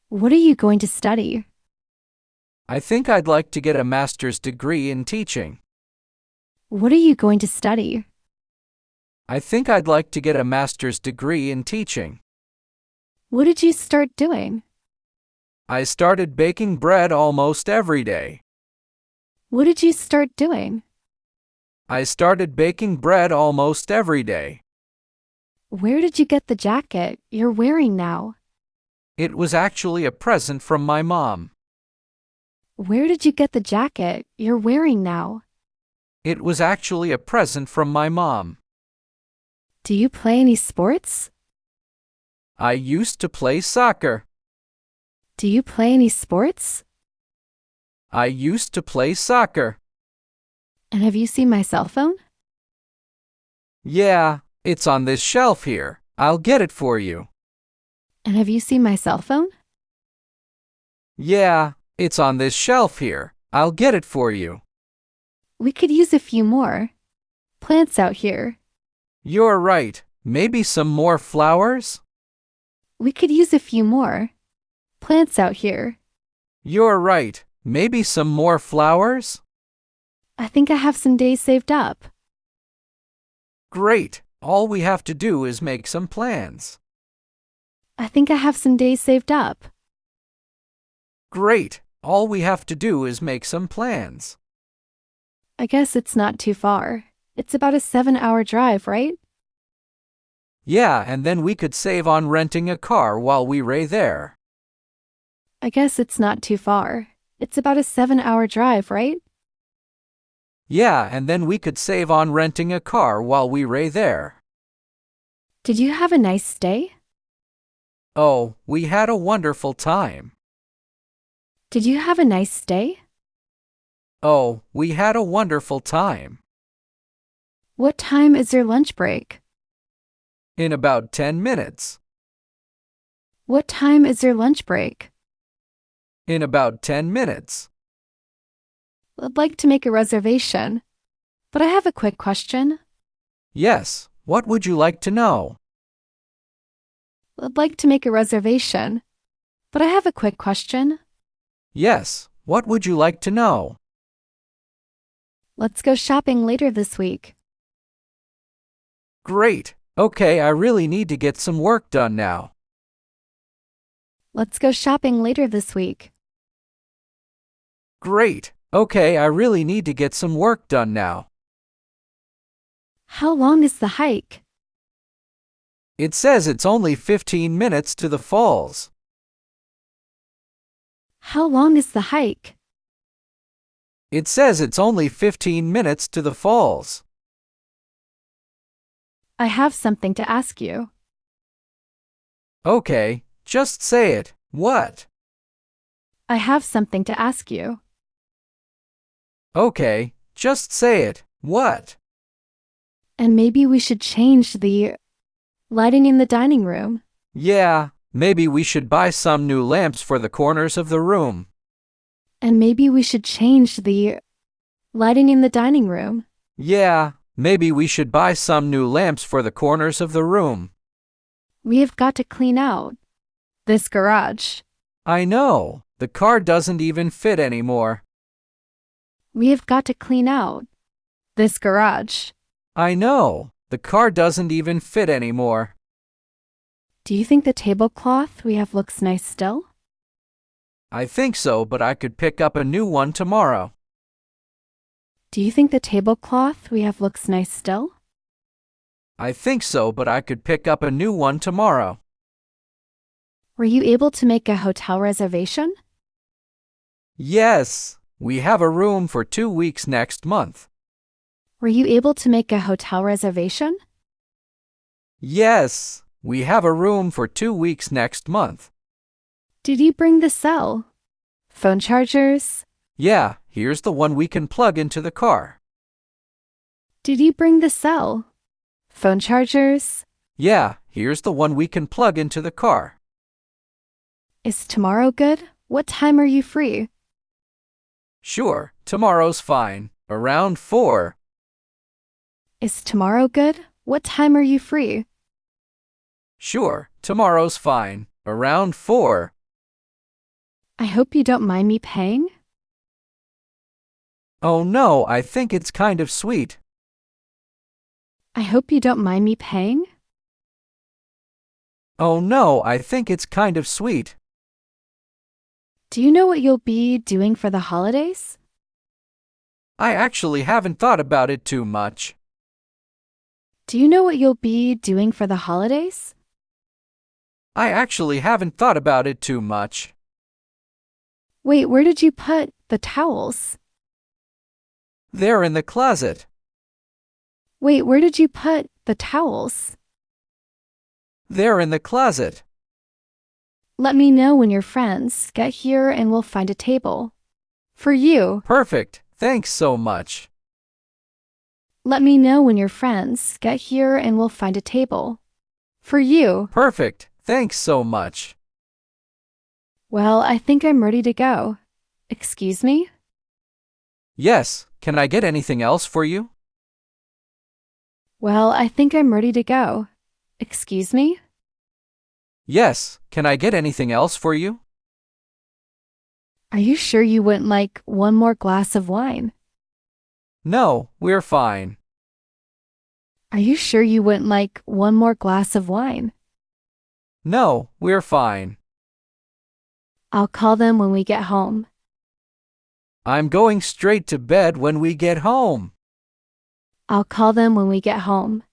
What are you going to study? I think I'd like to get a master's degree in teaching. What are you going to study? I think I'd like to get a master's degree in teaching. What did you start doing? I started baking bread almost every day. What did you start doing? I started baking bread almost every day. Where did you get the jacket you're wearing now? It was actually a present from my mom. Where did you get the jacket you're wearing now? It was actually a present from my mom. Do you play any sports? I used to play soccer. Do you play any sports? I used to play soccer. And have you seen my cell phone? Yeah, it's on this shelf here. I'll get it for you. And have you seen my cell phone? Yeah, it's on this shelf here. I'll get it for you. We could use a few more plants out here. You're right. Maybe some more flowers? We could use a few more plants out here. You're right. Maybe some more flowers? I think I have some days saved up. Great. All we have to do is make some plans. I think I have some days saved up. Great. All we have to do is make some plans. I guess it's not too far. It's about a 7-hour drive, right? Yeah, and then we could save on renting a car while we were there. I guess it's not too far. It's about a 7-hour drive, right? Yeah, and then we could save on renting a car while we were there. Did you have a nice stay? Oh, we had a wonderful time. Did you have a nice stay? Oh, we had a wonderful time. What time is your lunch break? In about 10 minutes. What time is your lunch break? In about 10 minutes. I'd like to make a reservation, but I have a quick question. Yes, what would you like to know? I'd like to make a reservation, but I have a quick question. Yes, what would you like to know? Let's go shopping later this week. Great. Okay, I really need to get some work done now. Let's go shopping later this week. Great. Okay, I really need to get some work done now. How long is the hike? It says it's only 15 minutes to the falls. How long is the hike? It says it's only 15 minutes to the falls. I have something to ask you. Okay, just say it. What? I have something to ask you. Okay, just say it. What? And maybe we should change the lighting in the dining room. Yeah, maybe we should buy some new lamps for the corners of the room. And maybe we should change the lighting in the dining room. Yeah, maybe we should buy some new lamps for the corners of the room. We have got to clean out this garage. I know, the car doesn't even fit anymore. We have got to clean out this garage. I know, the car doesn't even fit anymore. Do you think the tablecloth we have looks nice still? I think so, but I could pick up a new one tomorrow. Do you think the tablecloth we have looks nice still? I think so, but I could pick up a new one tomorrow. Were you able to make a hotel reservation? Yes, we have a room for 2 weeks next month. Were you able to make a hotel reservation? Yes, we have a room for 2 weeks next month. Did you bring the cell phone chargers? Yeah, here's the one we can plug into the car. Did you bring the cell phone chargers? Yeah, here's the one we can plug into the car. Is tomorrow good? What time are you free? Sure, tomorrow's fine. Around 4. Is tomorrow good? What time are you free? Sure, tomorrow's fine. Around 4. I hope you don't mind me paying. Oh no, I think it's kind of sweet. I hope you don't mind me paying. Oh no, I think it's kind of sweet. Do you know what you'll be doing for the holidays? I actually haven't thought about it too much. Do you know what you'll be doing for the holidays? I actually haven't thought about it too much. Wait, where did you put the towels? They're in the closet. Wait, where did you put the towels? They're in the closet. Let me know when your friends get here and we'll find a table. For you. Perfect. Thanks so much. Let me know when your friends get here and we'll find a table. For you. Perfect. Thanks so much. Well, I think I'm ready to go. Excuse me? Yes, can I get anything else for you? Well, I think I'm ready to go. Excuse me? Yes, can I get anything else for you? Are you sure you wouldn't like one more glass of wine? No, we're fine. Are you sure you wouldn't like one more glass of wine? No, we're fine. I'll call them when we get home. I'm going straight to bed when we get home. I'll call them when we get home.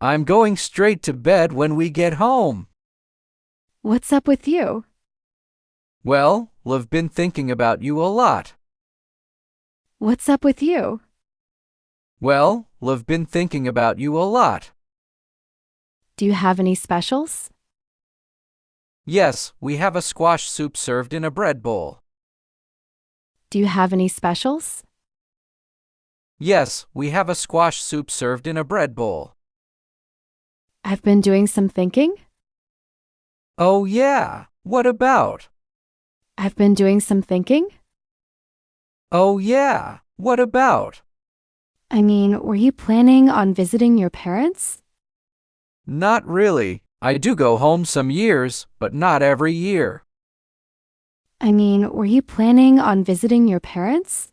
I'm going straight to bed when we get home. What's up with you? Well, I've been thinking about you a lot. What's up with you? Well, I've been thinking about you a lot. Do you have any specials? Yes, we have a squash soup served in a bread bowl. Do you have any specials? Yes, we have a squash soup served in a bread bowl. I've been doing some thinking. Oh yeah, what about? I've been doing some thinking. Oh yeah, what about? I mean, were you planning on visiting your parents? Not really. I do go home some years, but not every year. I mean, were you planning on visiting your parents?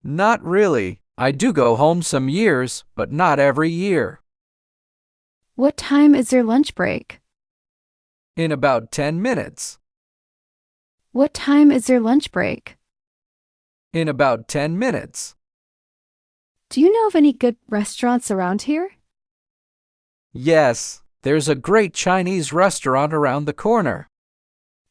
Not really. I do go home some years, but not every year. What time is your lunch break? In about 10 minutes. What time is your lunch break? In about 10 minutes. Do you know of any good restaurants around here? Yes, there's a great Chinese restaurant around the corner.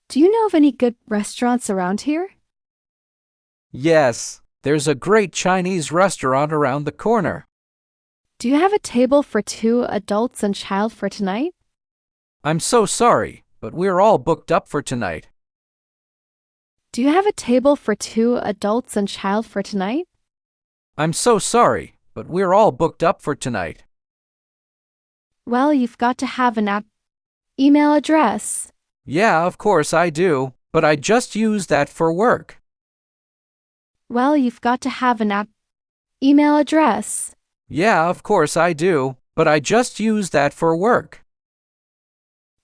Do you know of any good restaurants around here? Yes, there's a great Chinese restaurant around the corner. Do you have a table for 2 adults and child for tonight? I'm so sorry, but we're all booked up for tonight. Do you have a table for 2 adults and child for tonight? I'm so sorry, but we're all booked up for tonight. Well, you've got to have an email address. Yeah, of course I do, but I just use that for work. Well, you've got to have an email address. Yeah, of course I do, but I just use that for work.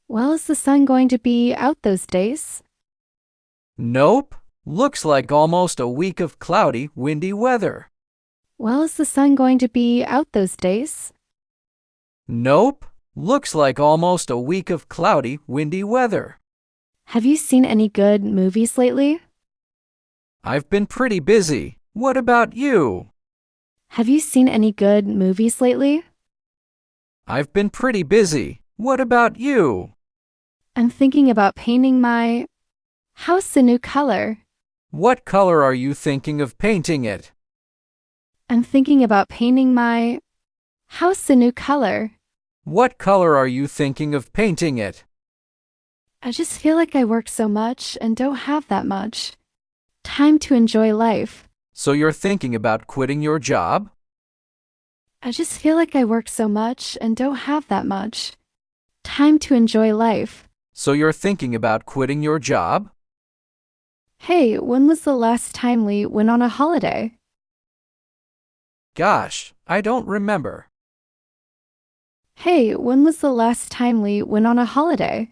Well, is the sun going to be out those days? Nope. Looks like almost a week of cloudy, windy weather. Well, is the sun going to be out those days? Nope. Looks like almost a week of cloudy, windy weather. Have you seen any good movies lately? I've been pretty busy. What about you? Have you seen any good movies lately? I've been pretty busy. What about you? I'm thinking about painting my house a new color. What color are you thinking of painting it? I'm thinking about painting my house a new color. What color are you thinking of painting it? I just feel like I work so much and don't have that much time to enjoy life. So you're thinking about quitting your job? I just feel like I work so much and don't have that much time to enjoy life. So you're thinking about quitting your job? Hey, when was the last time we went on a holiday? Gosh, I don't remember. Hey, when was the last time we went on a holiday?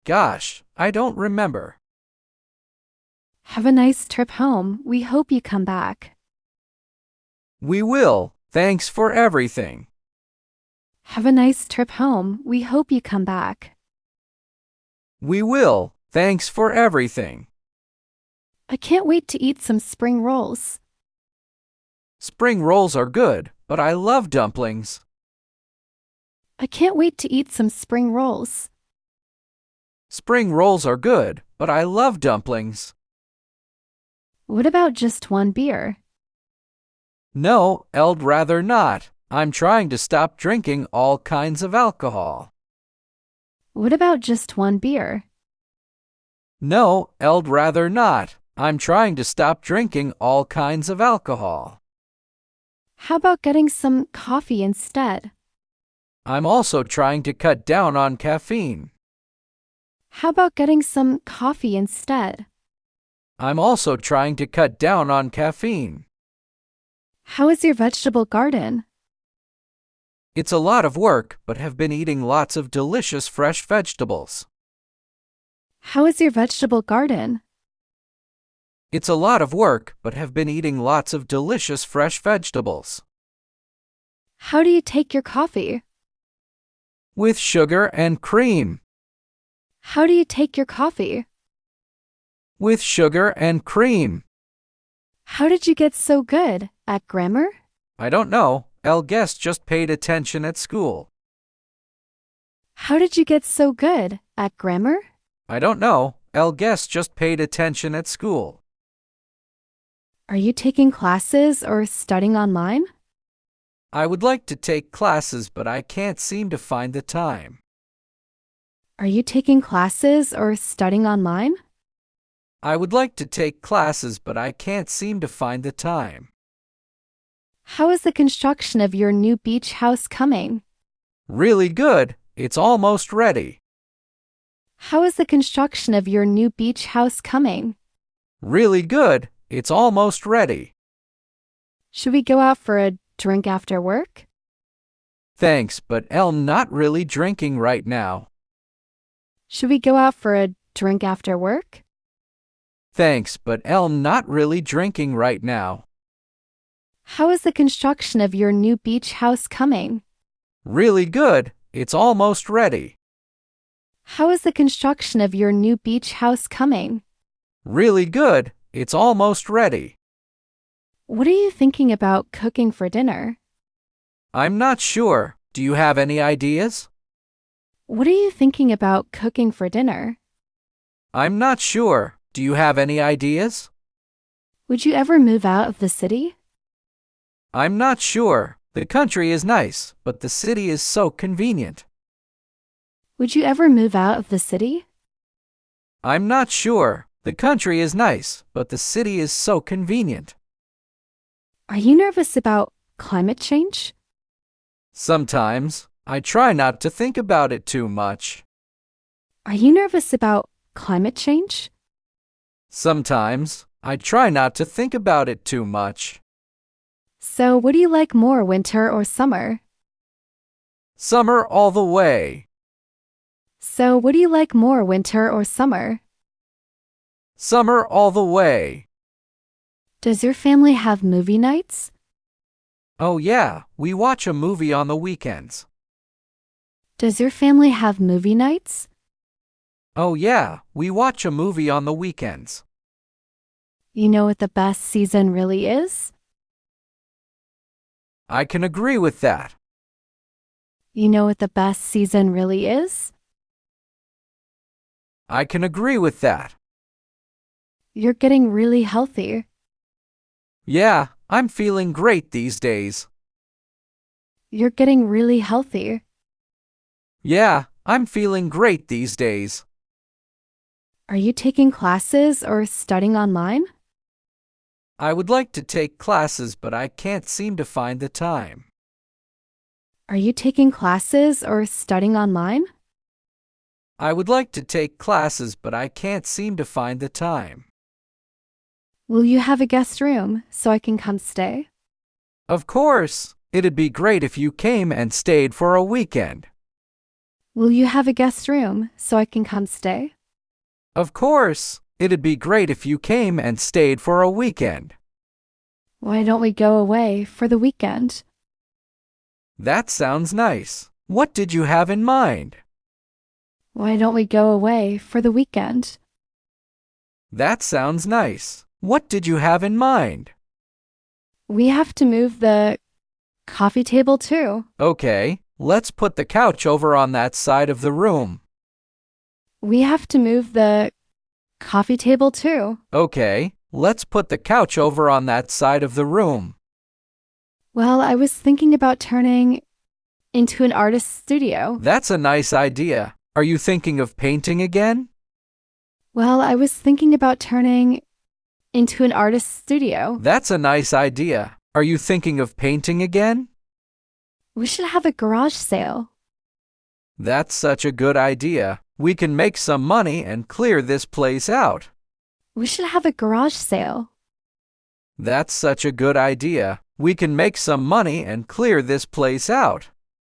Gosh, I don't remember. Have a nice trip home. We hope you come back. We will. Thanks for everything. Have a nice trip home. We hope you come back. We will. Thanks for everything. I can't wait to eat some spring rolls. Spring rolls are good, but I love dumplings. I can't wait to eat some spring rolls. Spring rolls are good, but I love dumplings. What about just one beer? No, I'd rather not. I'm trying to stop drinking all kinds of alcohol. What about just one beer? No, I'd rather not. I'm trying to stop drinking all kinds of alcohol. How about getting some coffee instead? I'm also trying to cut down on caffeine. How about getting some coffee instead? I'm also trying to cut down on caffeine. How is your vegetable garden? It's a lot of work, but have been eating lots of delicious fresh vegetables. How is your vegetable garden? It's a lot of work, but have been eating lots of delicious fresh vegetables. How do you take your coffee? With sugar and cream. How do you take your coffee? With sugar and cream. How did you get so good at grammar? I don't know. I'll guess just paid attention at school. How did you get so good at grammar? I don't know. I'll guess just paid attention at school. Are you taking classes or studying online? I would like to take classes, but I can't seem to find the time. Are you taking classes or studying online? I would like to take classes, but I can't seem to find the time. How is the construction of your new beach house coming? Really good. It's almost ready. How is the construction of your new beach house coming? Really good. It's almost ready. Should we go out for a drink after work? Thanks, but I'm not really drinking right now. Should we go out for a drink after work? Thanks, but I'm not really drinking right now. How is the construction of your new beach house coming? Really good. It's almost ready. How is the construction of your new beach house coming? Really good. It's almost ready. What are you thinking about cooking for dinner? I'm not sure. Do you have any ideas? What are you thinking about cooking for dinner? I'm not sure. Do you have any ideas? Would you ever move out of the city? I'm not sure. The country is nice, but the city is so convenient. Would you ever move out of the city? I'm not sure. The country is nice, but the city is so convenient. Are you nervous about climate change? Sometimes. I try not to think about it too much. Are you nervous about climate change? Sometimes. I try not to think about it too much. So, what do you like more, winter or summer? Summer all the way. So, what do you like more, winter or summer? Summer all the way. Does your family have movie nights? Oh yeah, we watch a movie on the weekends. Does your family have movie nights? Oh yeah, we watch a movie on the weekends. You know what the best season really is? I can agree with that. You know what the best season really is? I can agree with that. You're getting really healthy. Yeah, I'm feeling great these days. You're getting really healthy. Yeah, I'm feeling great these days. Are you taking classes or studying online? I would like to take classes, but I can't seem to find the time. Are you taking classes or studying online? I would like to take classes, but I can't seem to find the time. Will you have a guest room so I can come stay? Of course, it'd be great if you came and stayed for a weekend. Will you have a guest room so I can come stay? Of course. It'd be great if you came and stayed for a weekend. Why don't we go away for the weekend? That sounds nice. What did you have in mind? Why don't we go away for the weekend? That sounds nice. What did you have in mind? We have to move the coffee table too. Okay, let's put the couch over on that side of the room. We have to move the coffee table too. Okay, let's put the couch over on that side of the room. Well, I was thinking about turning into an artist's studio. That's a nice idea. Are you thinking of painting again? Well, I was thinking about turning into an artist's studio. That's a nice idea. Are you thinking of painting again? We should have a garage sale. That's such a good idea. We can make some money and clear this place out. We should have a garage sale. That's such a good idea. We can make some money and clear this place out.